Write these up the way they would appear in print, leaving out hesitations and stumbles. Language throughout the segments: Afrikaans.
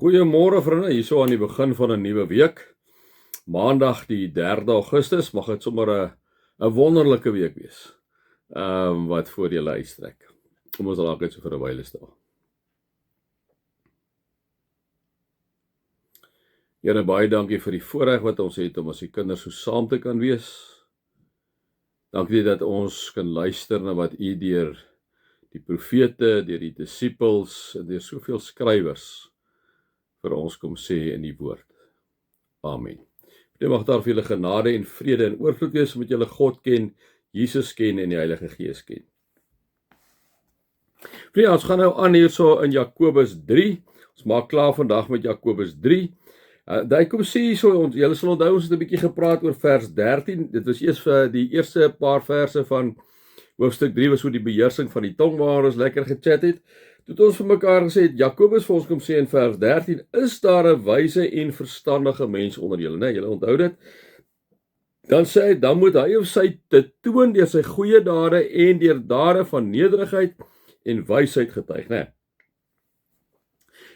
Goeiemôre vriende, hierso aan die begin van 'n nuwe week. Maandag die 3de Augustus, mag dit sommer 'n wonderlike week wees. Wat voor julle uitstrek. Kom ons raak dit so vir 'n wyle stil. Here, baie dankie vir die voorreg wat ons het om as die kinders so saam te kan wees. Dankie dat ons kan luister na wat U deur die profete, deur die disippels en deur soveel skrywers vir ons kom sê in die woord. Amen. Dit mag daar vir julle genade en vrede en oorvloed wees met julle God ken, Jesus ken en die Heilige Gees ken. Vriende, ons gaan nou aan hierso in Jakobus 3. Ons maak klaar vandag met Jakobus 3. Daai kom sê hierso, julle sal onthou ons het 'n bietjie gepraat oor vers 13. Dit was eers vir die eerste paar verse van hoofstuk 3 was oor die beheersing van die tong waar ons lekker gechat het. Toe het ons vir mekaar gesê, Jakobus vir ons kom sê in vers 13, is daar 'n wyse en verstandige mens onder julle, né? Julle onthou dit? Dan sê hy, dan moet hy of sy dit toon deur sy goeie dade en deur dade van nederigheid en wysheid getuig, né?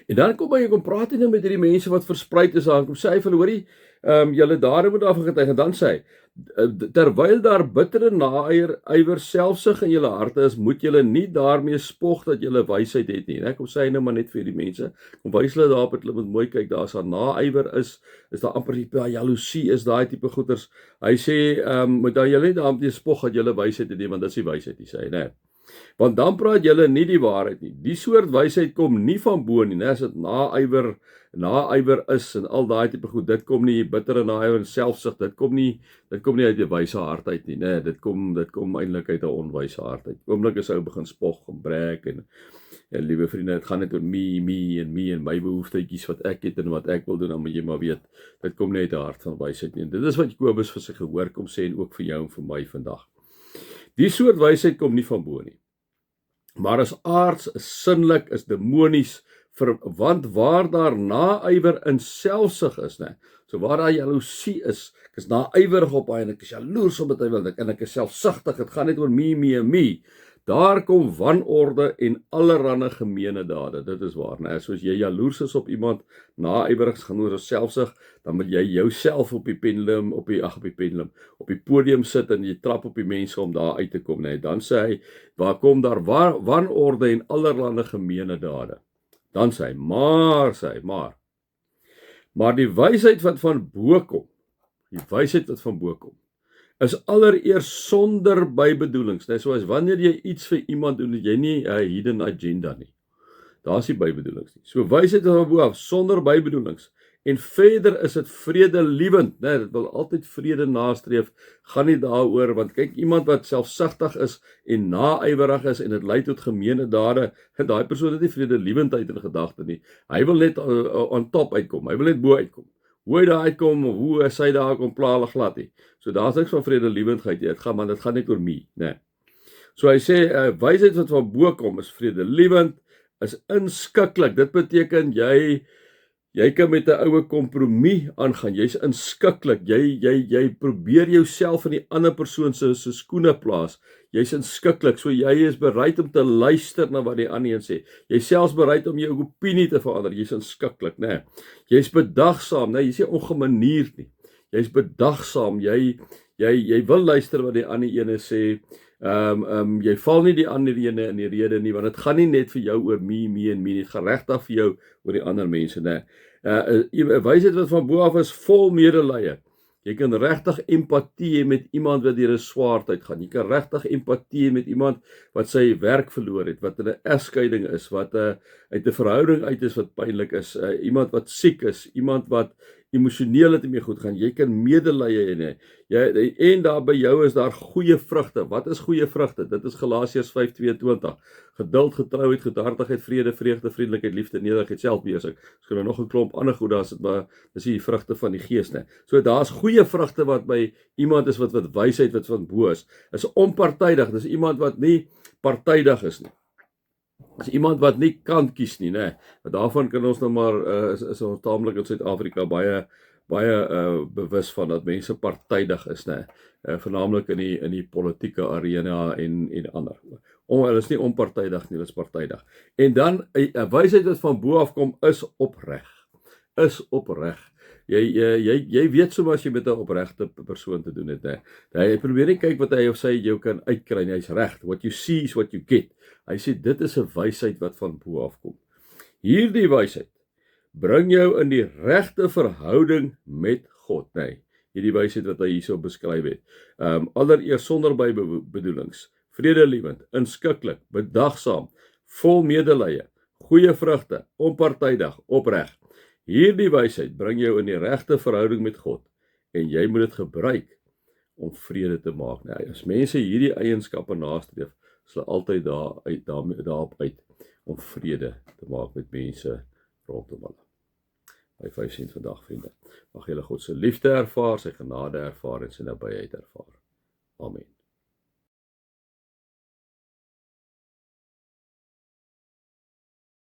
En dan kom hy kom praat hy nou met hierdie mense wat verspreid is daar, kom sê hy vir hulle, hoorie, julle dade moet daarvan getuig, en dan sê hy, terwyl daar bittere naaiwer selfsug in julle harte is, moet julle nie daarmee spog dat julle wysheid het nie. Kom sê hy nou maar net vir die mense, kom wys hulle daarop dat hulle moet mooi kyk, daar is daar naaiwer is daar amper die jaloesie, is daai tipe goeders. Hy sê, moet dan julle nie daarmee spog dat julle wysheid het nie, want dit is die wysheid, sê hy, né? Want dan praat julle nie die waarheid nie. Die soort wysheid kom nie van bo nie, né? As dit naaiwer is en al daai tipe goed, dit kom nie bittere naaiwer en selfsug, dit kom nie uit 'n wyse hart uit nie, né? Dit kom eintlik uit 'n onwyse hart uit. Oomblik as ou begin spog en breek en liewe vriende, dit gaan net oor me en my behoeftetjies wat ek het en wat ek wil doen, dan moet jy maar weet, dit kom nie uit 'n hart van wysheid nie. En dit is wat Jakobus vir sy gehoor kom sê en ook vir jou en vir my vandag. Die soort wysheid kom nie van bo nie, maar is aards, is sinnelik, is demonies, want waar daar naaiwer in selfsug is, né? So waar daar jaloesie is, ek is naaiwerig op hy en ek is jaloers op wat hy wil, en ek is selfsugtig, dit gaan net oor me, daar kom wanorde en allerhande gemeene dade, dit is waar, né? So as jy jaloers is op iemand, naaiwerig gaan oor selfsug, dan moet jy jouself op die podium sit en jy trap op die mense om daar uit te kom, né? Dan sê hy, waar kom daar wanorde en allerhande gemeene dade? Dan sê hy, maar die wysheid wat van bo kom, is allereers sonder bybedoelings, net soos wanneer jy iets vir iemand doen, jy nie 'n hidden agenda nie. Daar is nie bybedoelings nie. So wysheid van bo af, sonder bybedoelings. En verder is dit vredelewend, né? Dit wil altyd vrede nastreef, gaan nie daaroor, want kyk, iemand wat selfsugtig is en naaiwerig is en dit lei tot gemeene dade, daai persoon het nie vredelewendheid in gedagte nie. Hy wil net on top uitkom, hy wil net bo uitkom. Hoe hy daar uitkom, hoe sy daar kom pla glad nie. So daar's niks van vredelewendheid nie, dit gaan net oor me, né? So hy sê, wysheid wat van bo kom is vredelewend, is inskikkelik. Dit beteken jy kan met 'n oue kompromie aangaan. Jy's inskikkelik. Jy probeer jouself in die ander persoon se skoene plaas. Jy's inskikkelik. So jy is bereid om te luister na wat die ander een sê. Jy's selfs bereid om jou opinie te verander. Jy's inskikkelik, né? Jy's bedagsaam, né? Jy's nie ongemanierd nie. Jy's bedagsaam. Jy wil luister wat die ander ene sê. Jy val nie die ander ene in die rede nie, want dit gaan nie net vir jou oor me, dit gaan regtig vir jou oor die ander mense, né? Wysheid wat van bo af is vol medelee. Jy kan regtig empatie hê met iemand wat deur 'n swaar tyd gaan. Jy kan regtig empatie hê met iemand wat sy werk verloor het, wat in 'n egskeiding is, wat uit 'n verhouding uit is wat pynlik is, iemand wat siek is, iemand wat emosioneel het mee goed gaan. Jy kan medelee hê. En daar by jou is daar goeie vrugte. Wat is goeie vrugte? Dit is Galasiërs 5:22. Geduld, getrouheid, goedhartigheid, vrede, vreugde, vriendelikheid, liefde, nederigheid, selfbeheersing. Ons kan nog 'n klomp ander goed daar sit, maar dis die vrugte van die Gees, né? So daar's goeie vrugte wat by iemand is wat wysheid wat van bo is onpartydig. Dis iemand wat nie partydig is nie. Is iemand wat nie kan kies nie, né? Daarvan kan ons nou maar is ons taamlik in Suid-Afrika baie bewus van dat mense partydig is, né? Vernaamlik in die politieke arena en ander. Hulle is nie onpartydig nie, hulle is partydig. En dan 'n wysheid wat van bo af kom is opreg. is opreg. Jy weet sommer as jy met 'n opregte persoon te doen het, né? Hy probeer nie kyk wat hy of sy jou kan uitkry nie, hy's reg. What you see is what you get. Hy sê dit is 'n wysheid wat van bo af kom. Hierdie wysheid bring jou in die regte verhouding met God, né? Hierdie wysheid wat hy hierso beskryf het. Allereers sonder bybedoelings, vredelievend, inskikkelik, bedagsaam, vol medelee, goeie vrugte, onpartydig, opreg. Hierdie wysheid bring jou in die regte verhouding met God en jy moet dit gebruik om vrede te maak. Nou, as mense hierdie eienskappe nastreef, sal altyd daarop uit om vrede te maak met mense rondom hulle. By 5 sent vandag, vriende. Mag julle God se liefde ervaar, sy genade ervaar en sy nabyheid ervaar. Amen.